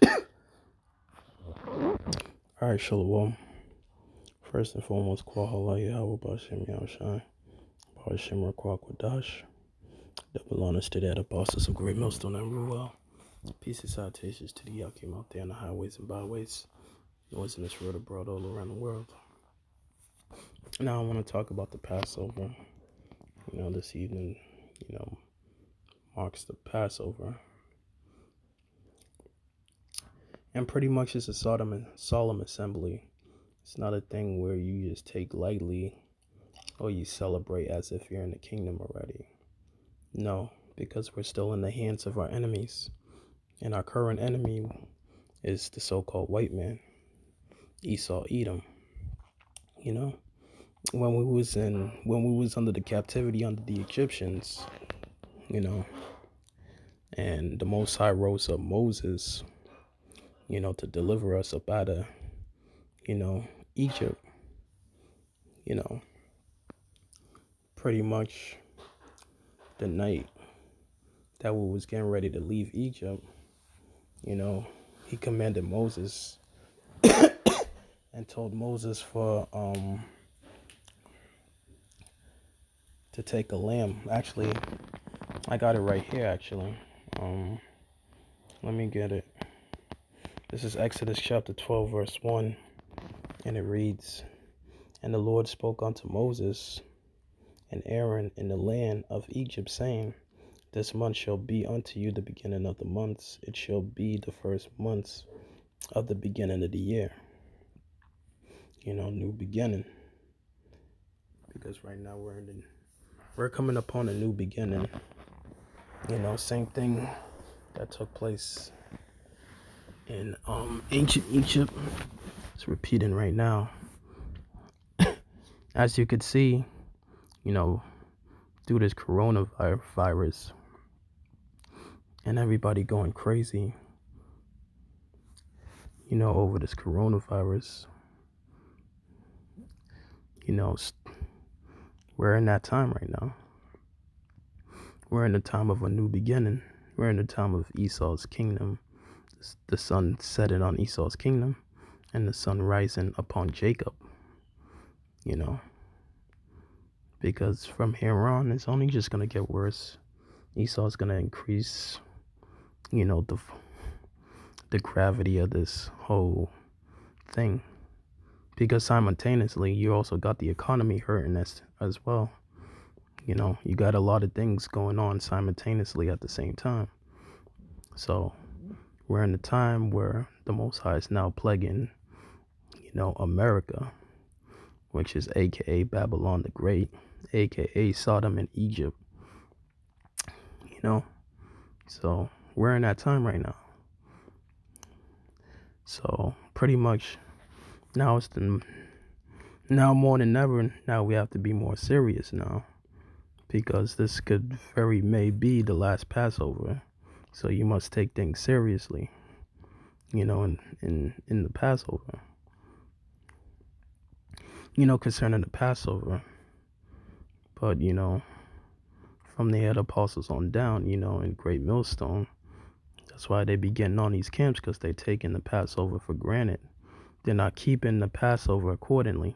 All right, Shalom. First and foremost, Kwahala Yahweh Bashem Yahushai, Bashem Rakwakadash, double honors to that apostles of Great Millstone and Ruel. Peace and salutations to the Yakim out there on the highways and byways, noise in this world abroad all around the world. Now I want to talk about the Passover. This evening, marks the Passover. And pretty much it's a solemn assembly. It's not a thing where you just take lightly or you celebrate as if you're in the kingdom already. No, because we're still in the hands of our enemies. And our current enemy is the so-called white man, Esau Edom. When we was under the captivity under the Egyptians, and the Most High rose up Moses, to deliver us up out of, Egypt, pretty much the night that we was getting ready to leave Egypt, he commanded Moses and told Moses to take a lamb. Actually, I got it right here, actually. Let me get it. This is Exodus chapter 12, verse 1, and it reads, "And the Lord spoke unto Moses and Aaron in the land of Egypt, saying, This month shall be unto you the beginning of the months. It shall be the first months of the beginning of the year." New beginning. Because right now we're coming upon a new beginning. Same thing that took place in ancient Egypt. It's repeating right now. As you could see, through this coronavirus and everybody going crazy, over this coronavirus, we're in that time right now. We're in the time of a new beginning. We're in the time of Esau's kingdom. The sun setting on Esau's kingdom and the sun rising upon Jacob. Because from here on, it's only just going to get worse. Esau's going to increase, the gravity of this whole thing. Because simultaneously, you also got the economy hurting as well. You got a lot of things going on simultaneously at the same time. So we're in a time where the Most High is now plaguing, America, which is aka Babylon the Great, aka Sodom and Egypt. So we're in that time right now. So pretty much now now more than ever, now we have to be more serious now, because this could very may be the last Passover. So you must take things seriously, in the Passover. Concerning the Passover. But, from the head apostles on down, in Great Millstone, that's why they be getting on these camps, because they're taking the Passover for granted. They're not keeping the Passover accordingly.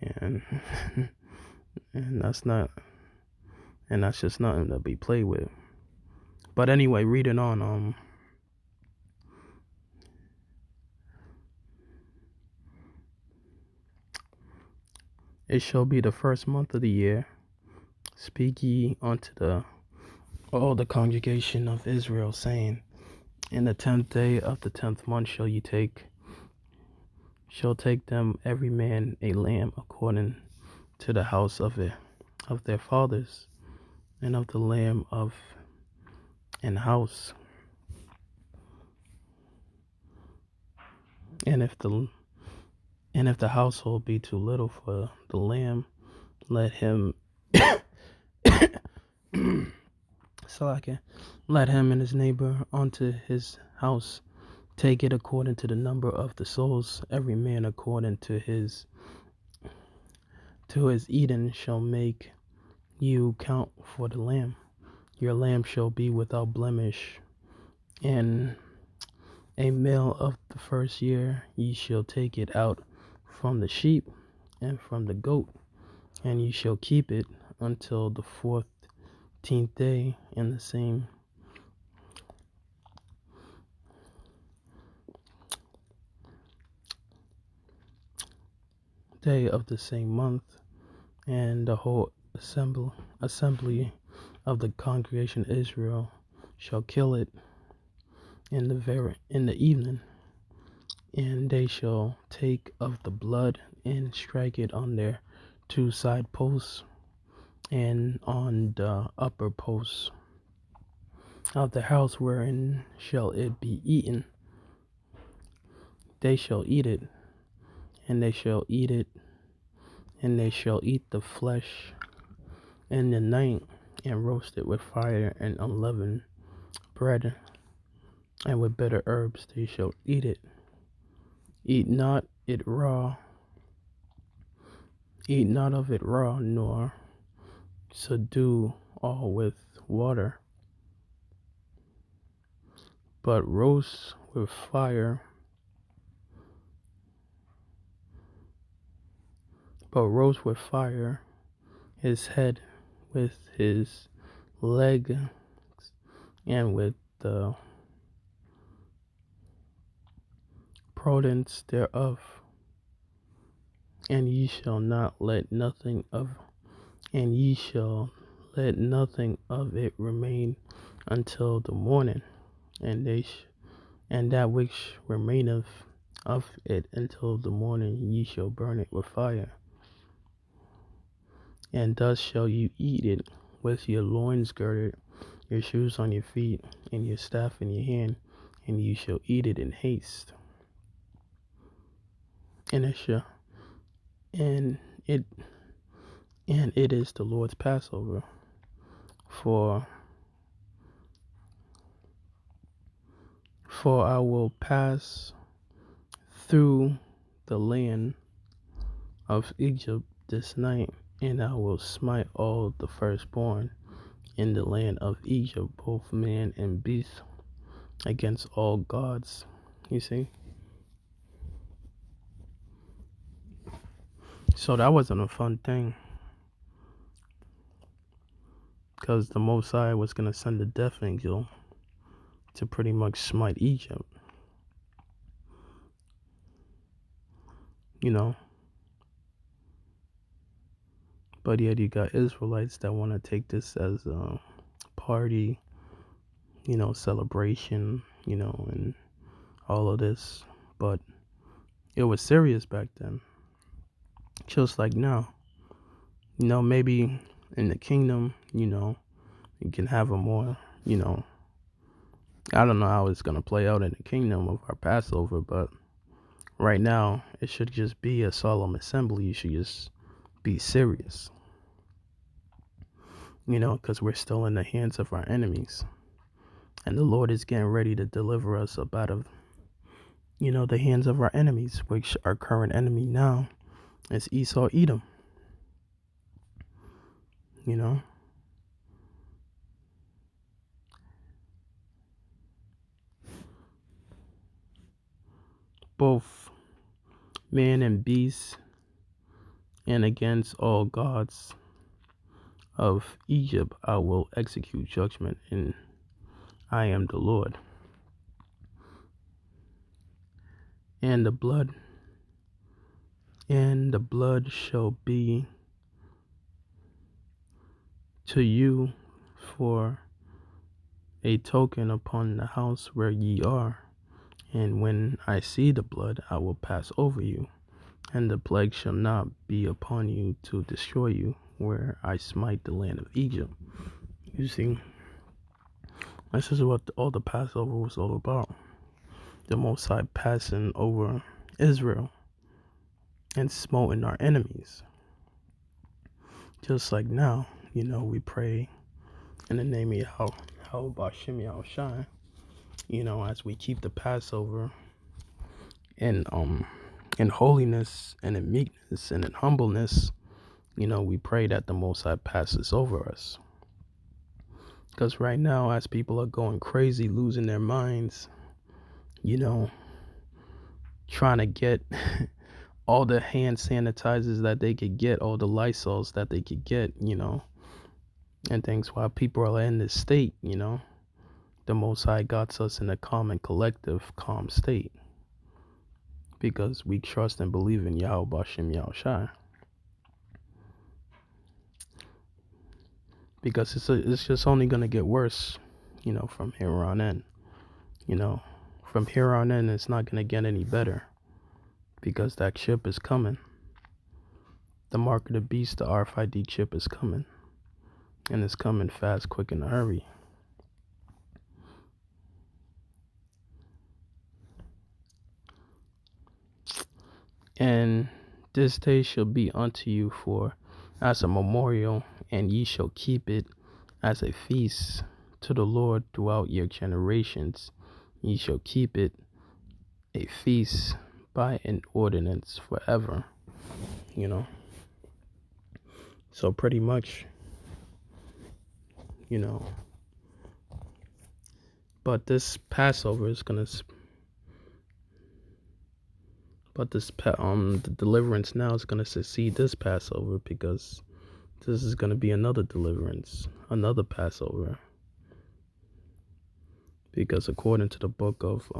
And and that's just nothing to be played with. But anyway, reading on, it shall be the first month of the year. Speak ye unto all the congregation of Israel, saying, In the 10th day of the 10th month shall take them every man a lamb according to the house of their fathers, and of the lamb of an house. And if the household be too little for the lamb, let him let him and his neighbor unto his house take it according to the number of the souls. Every man according to his eating shall make you count for the lamb. Your lamb shall be without blemish, and A male of the first year ye shall take it out from the sheep and from the goat, and ye shall keep it until the 14th day in the same day of the same month, and the whole assembly of the congregation of Israel shall kill it in the evening, and they shall take of the blood and strike it on their two side posts and on the upper posts of the house wherein shall it be eaten. They shall eat it, and they shall eat it, and they shall eat the flesh in the night, and roast it with fire and unleavened bread, and with bitter herbs they shall eat it. Eat not it raw, eat not of it raw, nor subdue all with water, but roast with fire, his head with his leg, and with the prudence thereof, and ye shall let nothing of it remain until the morning, and that which remaineth of it until the morning ye shall burn it with fire. And thus shall you eat it, with your loins girded, your shoes on your feet, and your staff in your hand, and you shall eat it in haste. And it is the Lord's Passover. For I will pass through the land of Egypt this night, and I will smite all the firstborn in the land of Egypt, both man and beast, against all gods. You see? So that wasn't a fun thing, because the Most High was going to send a death angel to pretty much smite Egypt. You know? But yet you got Israelites that want to take this as a party, celebration, and all of this. But it was serious back then. Just like now. Maybe in the kingdom, you can have a more, I don't know how it's going to play out in the kingdom of our Passover, but right now it should just be a solemn assembly. You should just be serious, because we're still in the hands of our enemies. And the Lord is getting ready to deliver us up out of, the hands of our enemies, which our current enemy now is Esau, Edom. Both man and beast, and against all gods of Egypt I will execute judgment, and I am the Lord. And the blood shall be to you for a token upon the house where ye are. And when I see the blood, I will pass over you, and the plague shall not be upon you to destroy you, where I smite the land of Egypt. You see, this is what all the Passover was all about. The Most High passing over Israel and smoting our enemies. Just like now, we pray in the name of Yahweh Bashim Yahushai, as we keep the Passover in holiness and in meekness and in humbleness, we pray that the Most High passes over us. Because right now, as people are going crazy, losing their minds, you know, trying to get all the hand sanitizers that they could get, all the Lysols that they could get, and things while people are in this state, the Most High got us in a calm and collective, calm state because we trust and believe in Yahweh Bashem Yahushai. Because it's just only going to get worse, from here on in. From here on in, it's not going to get any better because that chip is coming. The mark of the beast, the RFID chip is coming. And it's coming fast, quick, in a hurry. And this day shall be unto you for as a memorial, and ye shall keep it as a feast to the Lord throughout your generations. Ye shall keep it a feast by an ordinance forever. So pretty much, but this Passover is gonna, the deliverance now is gonna succeed this Passover because this is gonna be another deliverance, another Passover. Because according to the book of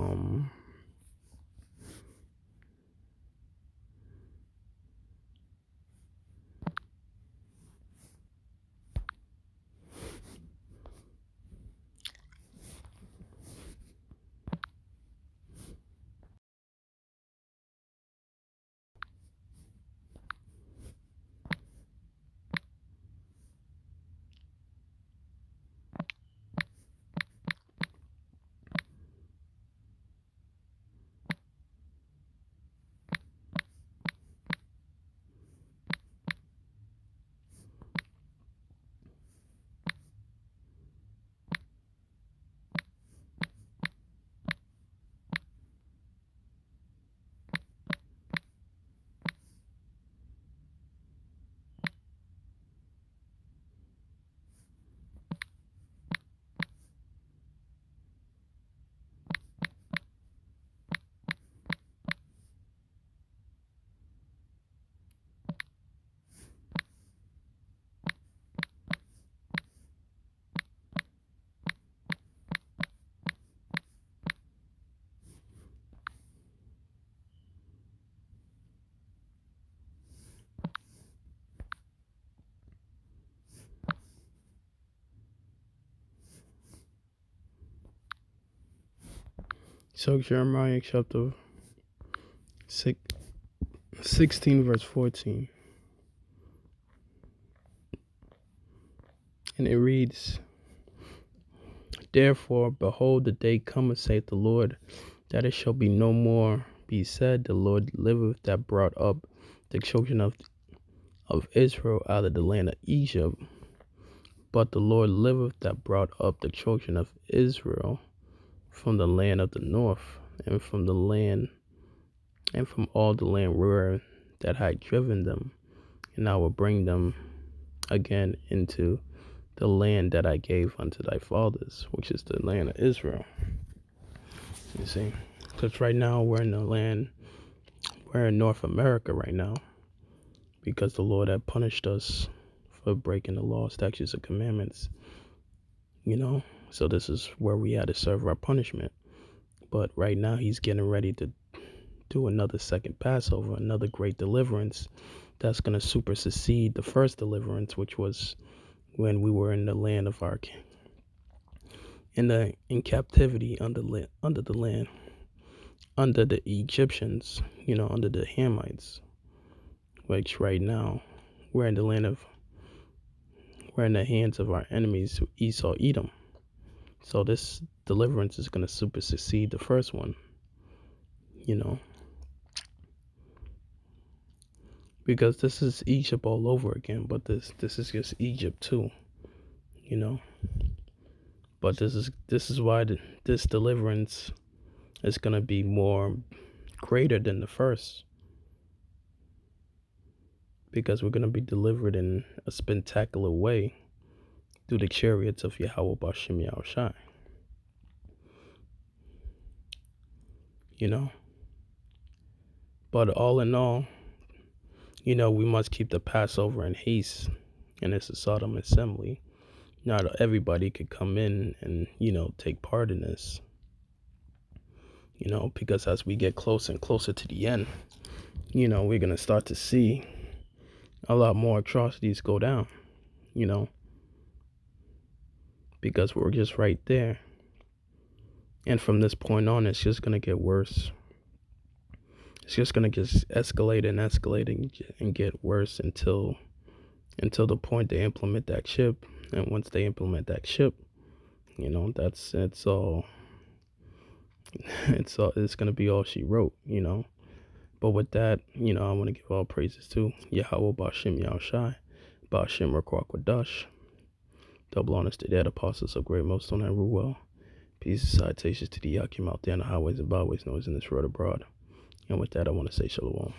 so Jeremiah chapter 16 verse 14, and it reads, therefore behold, the day cometh, saith the Lord, that it shall be no more be said, the Lord liveth, that brought up the children of Israel out of the land of Egypt. But the Lord liveth, that brought up the children of Israel from the land of the north, and from all the land where that had driven them, and I will bring them again into the land that I gave unto thy fathers, which is the land of Israel. You see, because right now we're in North America right now, because the Lord had punished us for breaking the law, statutes, and commandments. So this is where we had to serve our punishment. But right now he's getting ready to do another second Passover, another great deliverance that's going to supersede the first deliverance, which was when we were in the land of our in captivity under the Egyptians, under the Hamites, which right now we're in the hands of our enemies, Esau, Edom. So this deliverance is going to supersede the first one, because this is Egypt all over again, but this is just Egypt too, but this is why this deliverance is going to be more greater than the first, because we're going to be delivered in a spectacular way through the chariots of Yahweh Bashem Yahushai. you know. But all in all, we must keep the Passover in haste, and it's a solemn assembly. Not everybody could come in and, take part in this, because as we get closer and closer to the end, we're going to start to see a lot more atrocities go down, you know, because we're just right there. And from this point on, it's just going to get worse. It's just going to just escalate and escalate and get worse until the point they implement that chip. And once they implement that chip, it's all it's going to be all she wrote, But with that, I want to give all praises to Yahweh Bashim Yahushai, Bashim Rakwakwa, double honors to dead apostles of great most on that rule well. Peace and salutations to the Yakim out there on the highways and byways, noise in this road abroad. And with that, I want to say shalom.